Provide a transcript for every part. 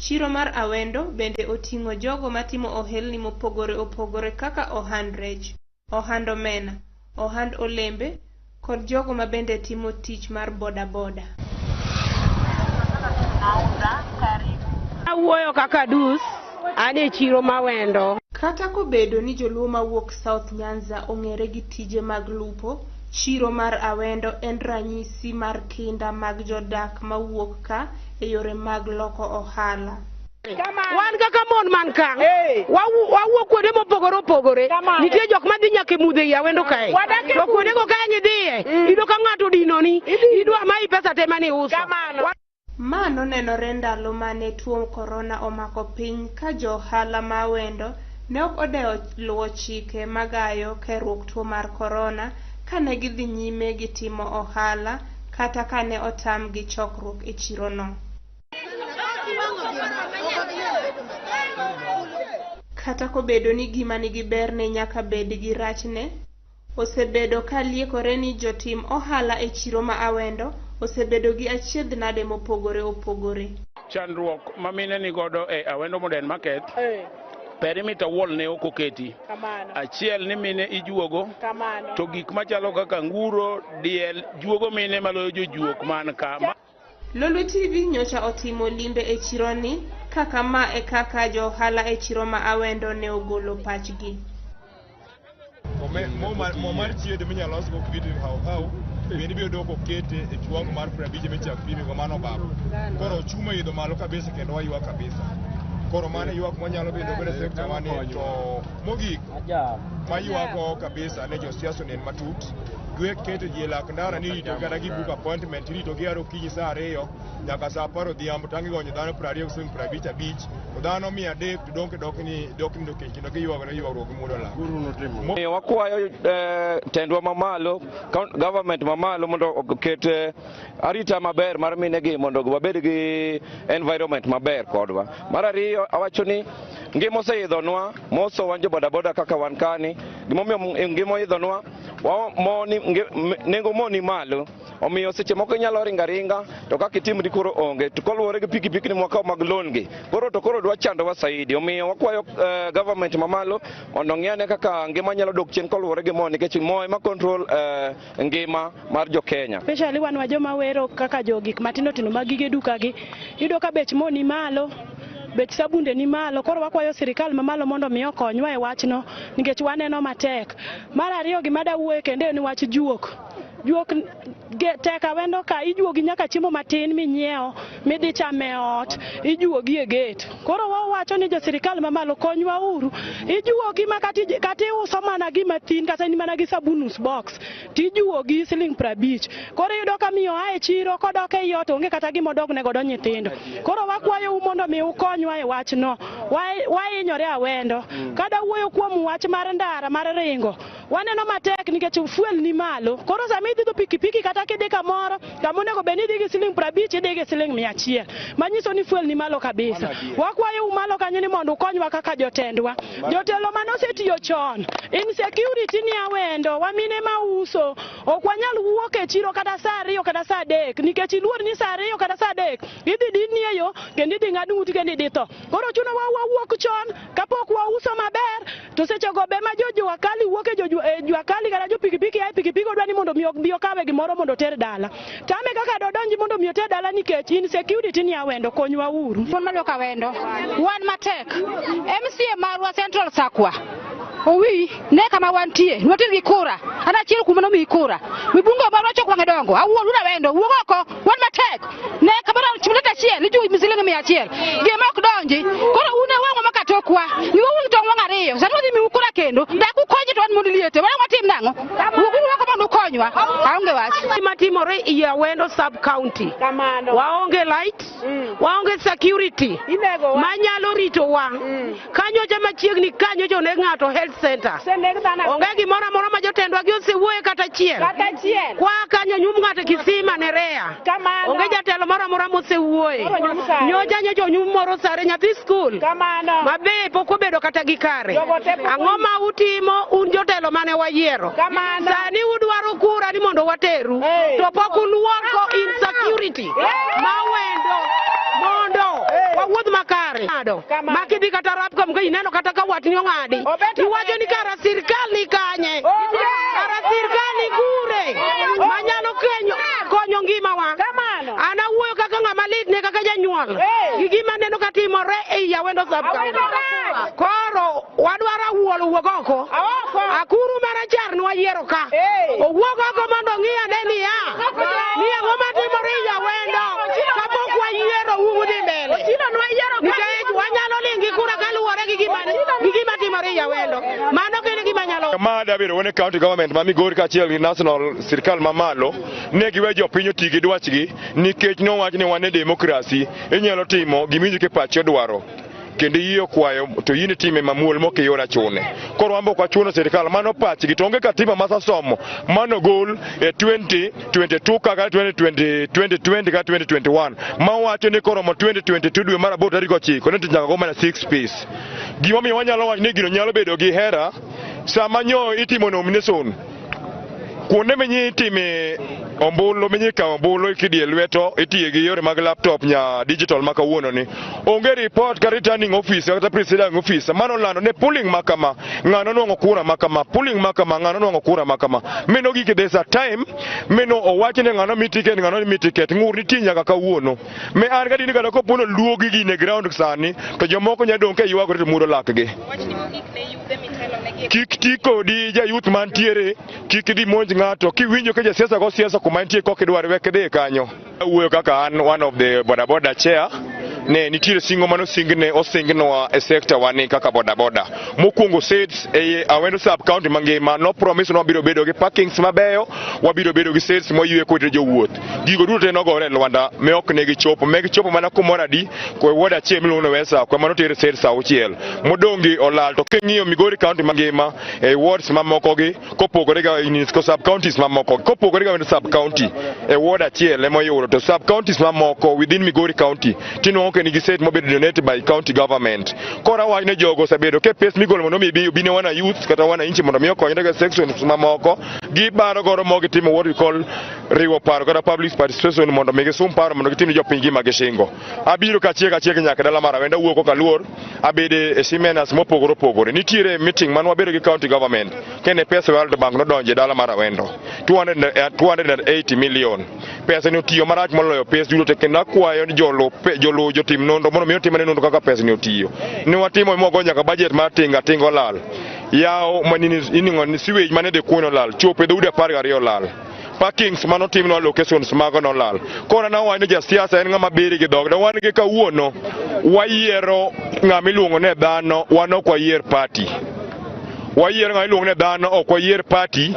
Chiro mar Awendo bende oting'o jogo matimo ohelni mopogore opogore kaka ohand rech, ohand omena, ohand olembe, kod jogo ma bende timo tich mar boda boda. Awuoyo kaka dus, ane chiro ma Awendo. Kata kobedo ni joluo mawuok South Nyanza ong'ere gi tije mag lupo, chiro mar Awendo en ranyisi mar kinda mag jodak mawuok ka e yore mag loko ohala. Wan kaka mon man ka, wawuok kuonde mopogore opogore. Nitie jok madhi nyaka mudhe i Awendo kae. To kuonde go kae ngidhiye, ido ka ng'ato dinoni, idwa mai pesa te mane uso. Mano nenore ndalo mane tuo korona omako piny ka jo ohala ma Awendo ne ok odewo luwo chike magayo keruok tuo mar korona kane gidhi nyime gi timo ohala kata kane otam gi chokruok e chirono. Kata kobedo ni gima nigi berne nyaka bed gi rachne, osebedo ka liekore ni jotim ohala e chiro ma Awendo osebedo gi achiedhnade mopogore opogore. Chandruok ma mine ni godo e Awendo Modern Market, perimeter wall ne ok oketi. Achiel ni mine ijuogo, to gik machalo kaka nguro, diel, juogo mine maloyo jojuok man ka. Lolwe TV nyocha otimo limbe e chironi kaka ma e kaka jo ohala e chiro ma Awendo ne ogolo pachgi. Mo mar chiede minyalo los go vidio hau bende biro doko kete e kiwango mar 50 michak pimi go mano babo. Koro chuma idho malo kabisa kendo waywa kabisa. Koro mane ywak manyalo bedo godo sekta mane to mogik maywago kabisa ne josiasa ne matut dwe kete ji lak ndara ni rito kata gi book appointment rito gi aro kinyi saa 2 nyaka saa 10 odhiambo tangi gonyo dhano 20 kusum 55 to dhano 300 to dokni kendo giywago ne ywagruok mudo la. Wakwayo tendwa mamalo government mamalo mondo oket arita maber mar minegi mondo wabed gi environment maber kodwa. Mar ariyo awacho ni ngimo oseidhonwa moso wanjo boda boda kaka wan kani gimomiyo ngimo oidhonwa nengo moni malo omiyo seche moko inyalo ringa to kaka itimri koro onge to koluwore gi pikipiki ni mwaka mag loan gi koro dwa chandowa saidi. Omiyo wakwayo government mamalo mondo ng'iyane kaka ngima nyalo dok chien koluwore gi mo nikech mo ema control ngima mar jo Kenya. Especially wan wa joma wero kaka jogik matindo tindo mag gige duka gi yudo ka bech mo ni malo, bech sabunde ni malo. Koro wakwayo sirikal mamalo mondo mi okonywa e wachno nikech waneno matek. Mar ariyo gima dawuoye kendo ni wach juok tek Awendo ka ijuogi nyaka chiemo matin minyiewo midhi chame ot ijuogi e gate. Koro wawacho ni jo sirikal mamalo konywa uru ijuogi ma kati uso mana gima tin kata ni mana gi sabunus box tijuogi siling 50. Koro yudo ka miyo ae chiro kodok e ot onge kata gima odogne godo nyithindo. Koro wakwayo mondo mi ukonywa e wachno. Wainyore Awendo kada wuoyo kuom wach mar ndara mar ringo waneno matek nikech fuel ni malo. Koro sami idhi pikipiki kata kidhi kamoro kamonego beni dhi gi siling 50 idhi gi siling 100 manyiso ni fuel ni malo kabisa. Wakwayo malo kanyo ni mondo ukonywa kaka jotendwa jotelo manosetiyo chon. Insecurity ni Awendo wamine mauso ok wanyal wuok e chiro kata saa 2 kata saa 3 nikech iluor ni saa 2 kata saa 3 idhi dinie yo kendo idhi ng'ad ng'uti kendo idhi tho. Koro chuno wawuok chon kapok wauso maber to seche go be ma jojo wakali wuok e jwakali kata jo pikipiki ai pikipiki odwa ni mondo mi okawe gimoro mondo ter dala. Tame kaka dodonji mondo mi ter dala nikech insecurity ni Awendo konywa uru. Mon malo ka Awendo wan matek. MCA marwa Central Sakwa owi ne kama wantie nwatir gi kura ana chiel kuma no mi kura mibungo marwa chok wange dongo awuo luna Awendo wuogoko wan matek ne kama chuleta chiel iju misilingi 100 gema ok donji koro une wango makatokwa ni wuo to wanga riyo sanu dhi mi kura kendo da ku konyi to mondo liete wala watim nango wuo ko mondo konywa aonge wach matimore i Awendo sub county waonge light waonge security manyalo rito wa kanyo jama chiegni kanyo jo ne ng'ato health center onge gimoro amora ma jotendwa gi osewuoye kata chiel kwa kanyo nyum ng'ato kisima ne rea onge jatelo moro amora mosewuoye nyoja nyojo nyum moro sare nyathi school mabe pok obedo kata gi kare ang'o ma utimo un jotelo mane wayiero sani udwaro kura ni mondo wateru to pok uluoko insecurity ma Awendo mondo wawuoth makare. kare makidi kata rap kom ka ineno kata ka watni ong'adi iwacho ni kara sirkal ni kanye kara sirkal ni kure manyalo konyo ngimawa ana wuoyo kaka ng'ama lit ne kaka janyuol gima neno katimore e Awendo sub-county koro wadwaro wuolo wuok oko akuru marachar nwa yiero ka owuok oko mondo ng'iya ne niya ni ang'o matimore e Awendo kapok wayiero udhi mbele nikech wanyalo lingi kura kaluwore gi gima timore e Awendo mano kene gima nyalo mada biro wone county government ma Migori kaachiel gi national sirkal mamalo ne giwe jopiny oti gi dwachgi nikech nowach ni wan e demokrasi inyalo timo gimiwinjo ka pachi odwaro kendo iyo kwayo to yini time mamuol mokiyora chune koro wambo kwa chuno sirkal mano pachgi to onge katiba masasomo mano gol e 2022 kaka 2020 kaka 2021 mawacho ni koro mo 2022 dwe mar 8 tarik 9 ne tinyaka go mana 6 piece gima miyo wanyalo wacho ni gino nyalo bedo gi hera sama nyo itimo nomination kuonde menyi itime ombulu menyi ka ombulu kidie lweto itiye gi yore mag laptop nya digital maka wuono ni onge report ka returning officer kata presiding officer mano lando ne polling makama ngano nongo kura makama polling makama ngano nongo kura makama meno gi kidesa time meno owache ne ngano mitiket ngurni tinya kaka wuono me an ga dini kada ko puno luogi gi ne ground sani to jomoko nya donke yuago to muro lakgi kik tiko di ja youth man tiere kik di monj ngato kiwinjo ke siasa go siasa kuma nitie kok idwar wekde kanyo wuoyo kaka an one of the boda chair ne nitiere singo mano singne osingno e sector wani kaka boda mokuongo sets e Awendo sub county mangima no promise no biro bedo gi parkings mabeyo wabiro bedo gi sets moyue kod jowuoth gigo duto no gore Lwanda me ok ne gichopo mana kumora di ko woda chieng miluongo wesa ko mano tere sets auchiel modongi olal to king'iyo Migori county mangima e wards mamoko gi kopogore ga Unesco sub counties mamoko kopogore ga Awendo sub county e ward achiel emoyudo to sub counties mamoko within Migori county tino ke nigi set mobedo donated by county government kora wach ne jogo sabedo ke pes migolo mondo mi bine wana youth kata wana inchi mondo mi okony ne sections mamoko gibaro goro mogi timo what we call riwo paro kata public participation mondo mi gisum paro mondo gitimo jopiny gi magishingo abiro kachiek nyaka dala mar Awendo wuoko kaluor abede e seminars mopogore nitiere meeting man wabedo gi county government kene pesa World Bank no donje dala mar Awendo 280 million pesa ni otiyo marach moloyo pesa duto te kendo akwayo ni jolo jotim nondo mondo mi otimane nondo kaka pesa ni otiyo ni watimo mogo nyaka budget mar tinga lal yaw manini iningo ni sewage mane de kuno lal chope de ude 12 lal parkings mano timno locations mago no lal kora na wani ja siasa en ngama biri gi dog da wan gi kawuono wayiero ngami luongo ne dhano wano kwa yier party wayiero ngami luongo ne dhano ok wayier party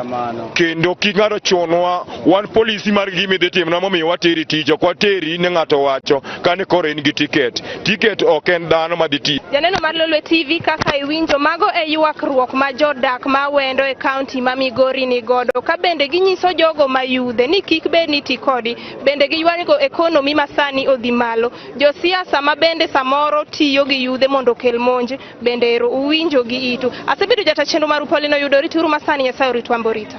kendo kik ng'ato chunwa wan polisi mar gimi dhi timna momiyo wateri tich ok wateri ne ng'ato wacho kane koro in gi tiket ok en dhano madhi ti janeno mar Lolwe TV kaka iwinjo mago e ywakruok ma jodak ma Awendo e kaunti ma Migori ni godo ka bende ginyiso jogo mayudhe ni kik bed ni ti kodi bende giywago ekonomi masani odhi malo josiasa ma bende samoro tiyo gi yudhe mondo okel monj bende ero uwinjo gi itu asebedo jata chenro mar Upolino yudori turu masani Nyasaye ritwa mborita.